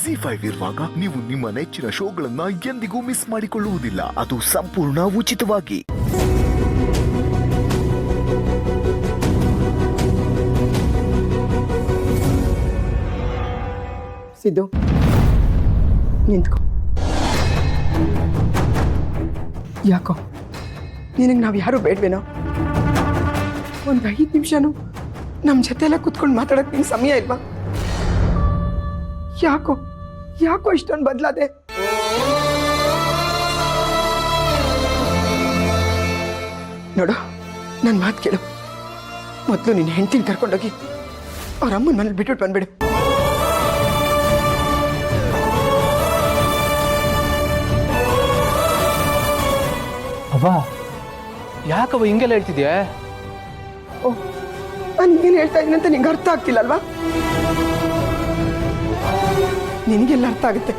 ಜಿ5 ಇರುವಾಗ ನೀವು ನಿಮ್ಮ ನೆಚ್ಚಿನ ಶೋಗಳನ್ನ ಎಂದಿಗೂ ಮಿಸ್ ಮಾಡಿಕೊಳ್ಳುವುದಿಲ್ಲ. ಅದು ಸಂಪೂರ್ಣ ಉಚಿತವಾಗಿ. ಸಿದ್ದು, ನಿಂತ್ಕೊ. ಯಾಕೋ ನಿನಗೆ ನಾವು ಯಾರು ಬೇಡವೇನೋ? ಒಂದು 5 ನಿಮಿಷನೂ ನಮ್ಮ ಜೊತೆ ಎಲ್ಲ ಕುತ್ಕೊಂಡು ಮಾತಾಡೋಕೆ ನಿಂಗೆ ಸಮಯ ಇಲ್ವಾ? ಯಾಕೋ ಯಾಕೋ ಇಷ್ಟೊಂದು ಬದಲಾದೆ? ನೋಡು, ನನ್ನ ಮಾತು ಕೇಳು. ಮೊದಲು ನಿನ್ನ ಹೆಂಡತಿನ ಕರ್ಕೊಂಡೋಗಿ ಅವ್ರ ಅಮ್ಮನ ಮನೇಲಿ ಬಿಟ್ಬಿಟ್ಟು ಬಂದ್ಬಿಡು. ಅವ್ವ, ಯಾಕವ್ವ ಹಿಂಗೆಲ್ಲ ಹೇಳ್ತಿದ್ಯಾ? ಓಹ್, ನಾನು ಏನು ಹೇಳ್ತಾ ಇದ್ದೀನಿ ಅಂತ ನಿಂಗೆ ಅರ್ಥ ಆಗ್ತಿಲ್ಲ ಅಲ್ವಾ? ನಿನಗೆಲ್ಲ ಅರ್ಥ ಆಗುತ್ತೆ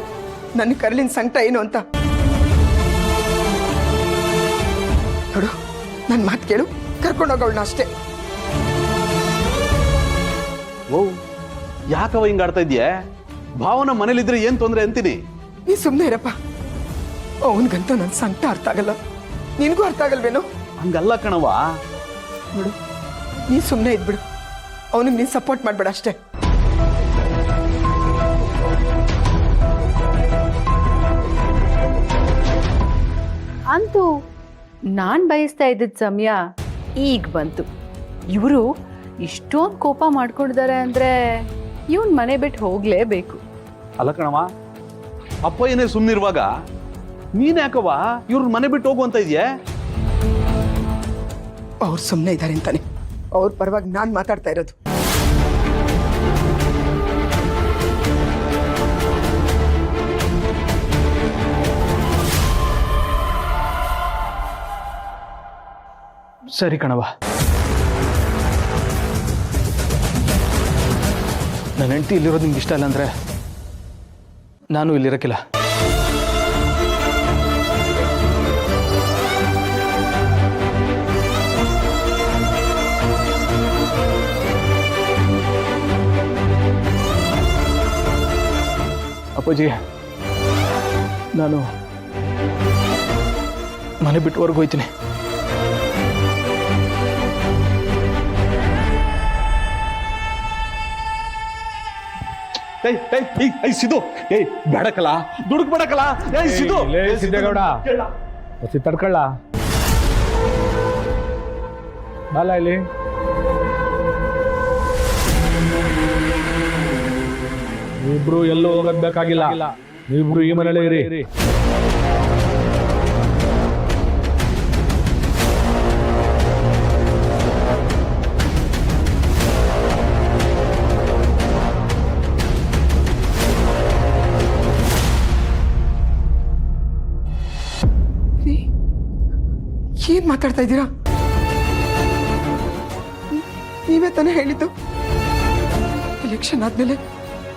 ನನ್ನ ಕರಳಿನ ಸಂಕಟ ಏನು ಅಂತ. ನೋಡು, ನನ್ನ ಮಾತು ಕೇಳು, ಕರ್ಕೊಂಡೋಗವಳನ್ನ ಅಷ್ಟೇ. ಓ, ಯಾಕವ ಹಿಂಗ ಆಡ್ತಾ ಇದ್ಯಾ? ಭಾವನ ಮನೇಲಿದ್ರೆ ಏನ್ ತೊಂದ್ರೆ ಅಂತೀನಿ. ನೀ ಸುಮ್ಮನೆ ಇರಪ್ಪ. ಅವನಿಗಂತೂ ನನ್ನ ಸಂಕಟ ಅರ್ಥ ಆಗಲ್ಲ, ನಿನಗೂ ಅರ್ಥ ಆಗಲ್ವೇನೋ? ಹಂಗಲ್ಲ ಕಣವ. ನೋಡು, ನೀ ಸುಮ್ಮನೆ ಇದ್ಬಿಡು, ಅವನಿಗೆ ನೀನು ಸಪೋರ್ಟ್ ಮಾಡಬೇಡ ಅಷ್ಟೇ. ಅಂತೂ ನಾನು ಬಯಸ್ತಾ ಇದ್ದಿದ್ದ ಸಮಯ ಈಗ ಬಂತು. ಇವರು ಇಷ್ಟೊಂದು ಕೋಪ ಮಾಡ್ಕೊಂಡಿದ್ದಾರೆ ಅಂದರೆ ಇವನ್ ಮನೆ ಬಿಟ್ಟು ಹೋಗಲೇಬೇಕು. ಅಲ್ಲ ಕಣವ, ಅಪ್ಪ ಏನೇ ಸುಮ್ಮನಿರುವಾಗ ನೀನ್ ಯಾಕವ ಇವ್ರ ಮನೆ ಬಿಟ್ಟು ಹೋಗು ಅಂತ ಇದೆಯಾ? ಅವ್ರು ಸುಮ್ಮನೆ ಇದ್ದಾರೆ ಅಂತಾನೆ ಅವ್ರ ಪರವಾಗಿ ನಾನು ಮಾತಾಡ್ತಾ ಇರೋದು. ಸರಿ ಕಣವ, ನನ್ನ ಹೆಂಡತಿ ಇಲ್ಲಿರೋದು ನಿಮ್ಗೆ ಇಷ್ಟ ಇಲ್ಲ ಅಂದರೆ ನಾನು ಇಲ್ಲಿರೋಕ್ಕಿಲ್ಲ. ಅಪ್ಪಾಜಿ, ನಾನು ಮನೆ ಬಿಟ್ಟುವರೆಗೂ ಹೋಯ್ತೀನಿ. ಸಿದ್ದು, ಬೇಡಕಲ್ಲ, ದುಡುಕ್ ಬೇಡಕಲ್ಲ. ಸಿದ್ದು, ಸಿದ್ದೇಗೌಡ ತಡ್ಕೊಳ್ಳ ಬಾಲ ಇಲ್ಲಿ. ನೀವಿಬ್ರು ಎಲ್ಲೂ ಹೋಗೋದ್ ಬೇಕಾಗಿಲ್ಲ, ನೀವಿಬ್ರು ಈ ಮನೇಲೇ ಇರಿ. ಏನ್ ಮಾತಾಡ್ತಾ ಇದ್ದೀರಾ? ನೀವೇ ತಾನೇ ಹೇಳಿದ್ದು ಎಲೆಕ್ಷನ್ ಆದ್ಮೇಲೆ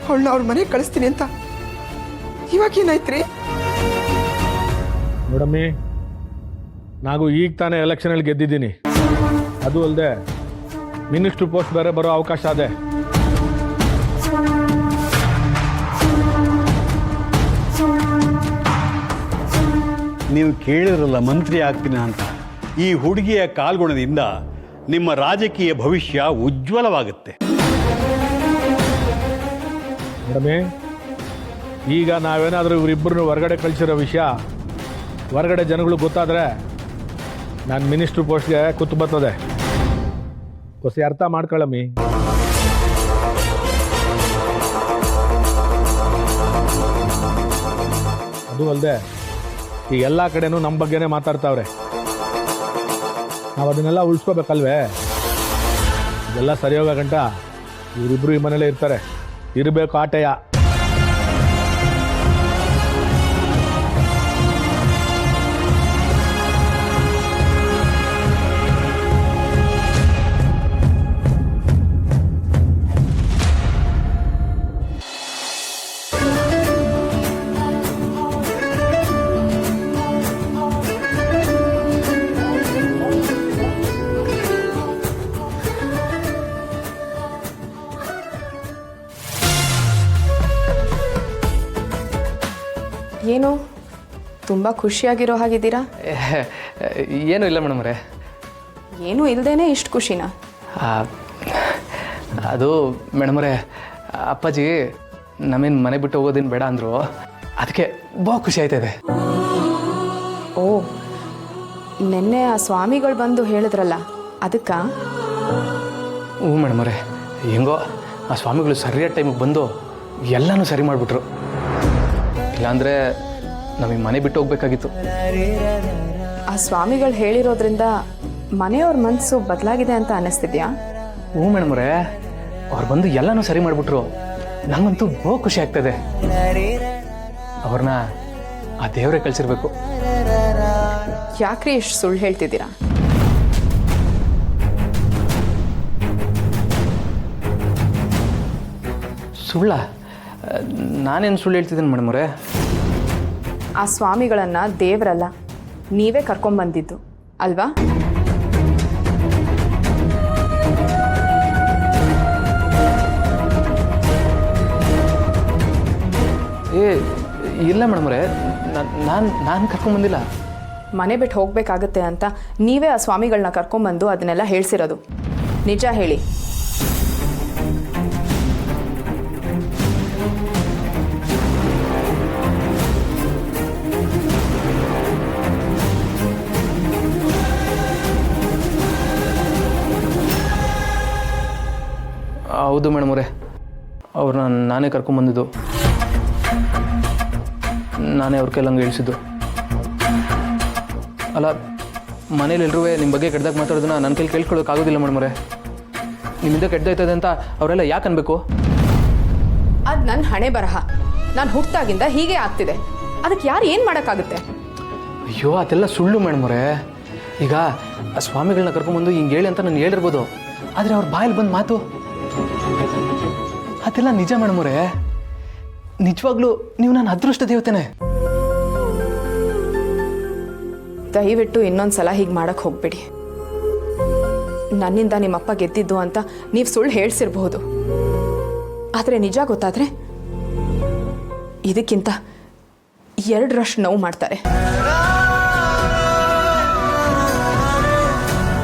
ಅವಳನ್ನ ಅವ್ರ ಮನೆಗೆ ಕಳಿಸ್ತೀನಿ ಅಂತ. ಇವಾಗ ಏನಾಯ್ತ್ರಿ? ನೋಡಮ್ಮಿ, ನಾವು ಈಗ ತಾನೇ ಎಲೆಕ್ಷನಲ್ಲಿ ಗೆದ್ದಿದ್ದೀನಿ. ಅದು ಅಲ್ಲದೆ ಮಿನಿಸ್ಟ್ರ್ ಪೋಸ್ಟ್ ಬೇರೆ ಬರೋ ಅವಕಾಶ ಇದೆ. ನೀವು ಕೇಳಿರಲ್ಲ ಮಂತ್ರಿ ಆಗ್ತೀನಿ ಅಂತ. ಈ ಹುಡುಗಿಯ ಕಾಲ್ಗುಣದಿಂದ ನಿಮ್ಮ ರಾಜಕೀಯ ಭವಿಷ್ಯ ಉಜ್ವಲವಾಗುತ್ತೆ. ಮೇಡಮೇ, ಈಗ ನಾವೇನಾದರೂ ಇವರಿಬ್ಬರನ್ನು ಹೊರಗಡೆ ಕಳಿಸಿರೋ ವಿಷಯ ಹೊರಗಡೆ ಜನಗಳು ಗೊತ್ತಾದರೆ ನಾನು ಮಿನಿಸ್ಟ್ರ್ ಪೋಸ್ಟ್ಗೆ ಕೂತು ಬರ್ತದೆ. ಹೊಸ ಅರ್ಥ ಮಾಡ್ಕೊಳ್ಳಮ್ಮಿ. ಅದು ಅಲ್ಲದೆ ಈ ಎಲ್ಲ ಕಡೆನೂ ನಮ್ಮ ಬಗ್ಗೆನೇ ಮಾತಾಡ್ತಾವ್ರೆ. ನಾವು ಅದನ್ನೆಲ್ಲ ಉಳಿಸ್ಕೋಬೇಕಲ್ವೇ? ಇದೆಲ್ಲ ಸರಿ ಹೋಗೋ ಗಂಟ ಇವರಿಬ್ಬರು ಈ ಮನೇಲೇ ಇರ್ತಾರೆ. ಇರಬೇಕು ಆಟೆಯ. ಏನು ತುಂಬ ಖುಷಿಯಾಗಿರೋ ಹಾಗಿದ್ದೀರಾ? ಏನೂ ಇಲ್ಲ ಮೇಡಮ್ರೆ. ಏನೂ ಇಲ್ಲದೇನೆ ಇಷ್ಟು ಖುಷಿನಾ? ಅದು ಮೇಡಮ್ರೆ, ಅಪ್ಪಾಜಿ ನಮ್ಮೇನು ಮನೆ ಬಿಟ್ಟು ಹೋಗೋದೇನು ಬೇಡ ಅಂದರು, ಅದಕ್ಕೆ ಭಾಳ ಖುಷಿ ಆಯ್ತದೆ. ಓ, ನಿನ್ನೆ ಆ ಸ್ವಾಮಿಗಳು ಬಂದು ಹೇಳಿದ್ರಲ್ಲ ಅದಕ್ಕೆ? ಹ್ಞೂ ಮೇಡಮ್ರೆ, ಹೆಂಗೋ ಆ ಸ್ವಾಮಿಗಳು ಸರಿಯಾದ ಟೈಮಿಗೆ ಬಂದು ಎಲ್ಲನೂ ಸರಿ ಮಾಡಿಬಿಟ್ರು. ಇಲ್ಲಾಂದರೆ ನಮಗೆ ಮನೆ ಬಿಟ್ಟು ಹೋಗ್ಬೇಕಾಗಿತ್ತು. ಆ ಸ್ವಾಮಿಗಳು ಹೇಳಿರೋದ್ರಿಂದ ಮನೆಯವ್ರ ಮನಸ್ಸು ಬದಲಾಗಿದೆ ಅಂತ ಅನ್ನಿಸ್ತಿದ್ಯಾ? ಹ್ಞೂ ಮೇಡಮ್ರೆ, ಅವ್ರು ಬಂದು ಎಲ್ಲನೂ ಸರಿ ಮಾಡಿಬಿಟ್ರು. ನಂಗಂತೂ ಬಹು ಖುಷಿ ಆಗ್ತದೆ. ಅವ್ರನ್ನ ಆ ದೇವರೇ ಕಳಿಸಿರ್ಬೇಕು. ಯಾಕ್ರಿ ಇಷ್ಟು ಸುಳ್ಳು ಹೇಳ್ತಿದ್ದೀರಾ? ಸುಳ್ಳ? ನಾನೇನು ಸುಳ್ಳು ಹೇಳ್ತಿದ್ದೀನಿ ಮೇಡಮ್ರೆ? ಆ ಸ್ವಾಮಿಗಳನ್ನು ದೇವರಲ್ಲ, ನೀವೇ ಕರ್ಕೊಂಬಂದಿದ್ದು ಅಲ್ವಾ? ಏ ಇಲ್ಲ ಮೇಡಮ್ರೆ, ನಾನು ಕರ್ಕೊಂಬಂದಿಲ್ಲ. ಮನೆ ಬಿಟ್ಟು ಹೋಗಬೇಕಾಗತ್ತೆ ಅಂತ ನೀವೇ ಆ ಸ್ವಾಮಿಗಳನ್ನ ಕರ್ಕೊಂಬಂದು ಅದನ್ನೆಲ್ಲ ಹೇಳ್ಸಿರೋದು. ನಿಜ ಹೇಳಿ. ಹೌದು ಮೇಡಮ್ರೆ, ಅವ್ರನ್ನ ನಾನೇ ಕರ್ಕೊಂಬಂದಿದ್ದು, ನಾನೇ ಅವ್ರ ಕೈಲಂಗೆ ಇಳಿಸಿದ್ದು. ಅಲ್ಲ, ಮನೇಲಿ ಎಲ್ಲರೂ ನಿಮ್ಮ ಬಗ್ಗೆ ಕೆಟ್ಟದಾಗ ಮಾತಾಡೋದನ್ನ ನನ್ನ ಕೈಲಿ ಕೇಳ್ಕೊಳ್ಳೋಕ್ಕಾಗೋದಿಲ್ಲ ಮೇಡಮ್ರೆ. ನಿಮ್ಮಿಂದ ಕೆಟ್ಟದಾಯ್ತದೆ ಅಂತ ಅವರೆಲ್ಲ ಯಾಕೆ ಅನ್ಬೇಕು? ಅದು ನನ್ನ ಹಣೆ ಬರಹ. ನಾನು ಹುಟ್ಟಾಗಿಂದ ಹೀಗೆ ಆಗ್ತಿದೆ. ಅದಕ್ಕೆ ಯಾರು ಏನು ಮಾಡೋಕ್ಕಾಗುತ್ತೆ? ಅಯ್ಯೋ, ಅದೆಲ್ಲ ಸುಳ್ಳು ಮೇಡಮ್ರೆ. ಈಗ ಆ ಸ್ವಾಮಿಗಳನ್ನ ಕರ್ಕೊಂಬಂದು ಹಿಂಗೆ ಹೇಳಿ ಅಂತ ನಾನು ಹೇಳಿರ್ಬೋದು, ಆದರೆ ಅವ್ರ ಬಾಯಲ್ಲಿ ಬಂದು ಮಾತು ಅದೆಲ್ಲ ನಿಜ ಮೇಡಮ್ರೆ. ನಿಜವಾಗ್ಲೂ ನೀವು ನನ್ನ ಅದೃಷ್ಟ ದೇವತೆನೇ. ದಯವಿಟ್ಟು ಇನ್ನೊಂದು ಸಲ ಹೀಗೆ ಮಾಡೋಕ್ಕೆ ಹೋಗ್ಬೇಡಿ. ನನ್ನಿಂದ ನಿಮ್ಮಪ್ಪ ಗೆದ್ದಿದ್ದು ಅಂತ ನೀವು ಸುಳ್ಳು ಹೇಳ್ಸಿರ್ಬಹುದು, ಆದರೆ ನಿಜ ಗೊತ್ತಾದರೆ ಇದಕ್ಕಿಂತ 2ರಷ್ಟು ನೋವು ಮಾಡ್ತಾರೆ.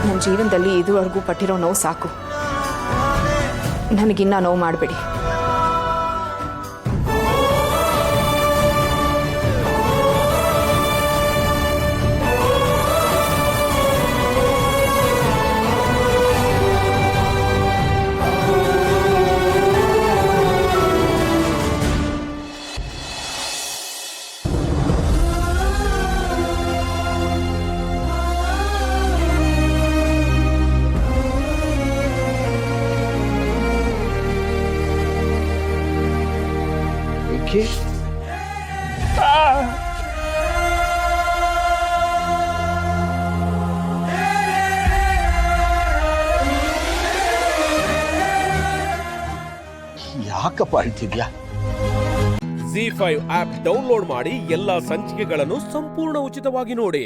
ನನ್ನ ಜೀವನದಲ್ಲಿ ಇದುವರೆಗೂ ಪಟ್ಟಿರೋ ನೋವು ಸಾಕು. ನನಗಿನ್ನ ನೋವು ಮಾಡಬೇಡಿ. ಯಾಕಪ್ಪ ಅಳ್ತಿದ್ಯಾ? ZEE5 ಆಪ್ ಡೌನ್ಲೋಡ್ ಮಾಡಿ ಎಲ್ಲಾ ಸಂಚಿಕೆಗಳನ್ನು ಸಂಪೂರ್ಣ ಉಚಿತವಾಗಿ ನೋಡಿ.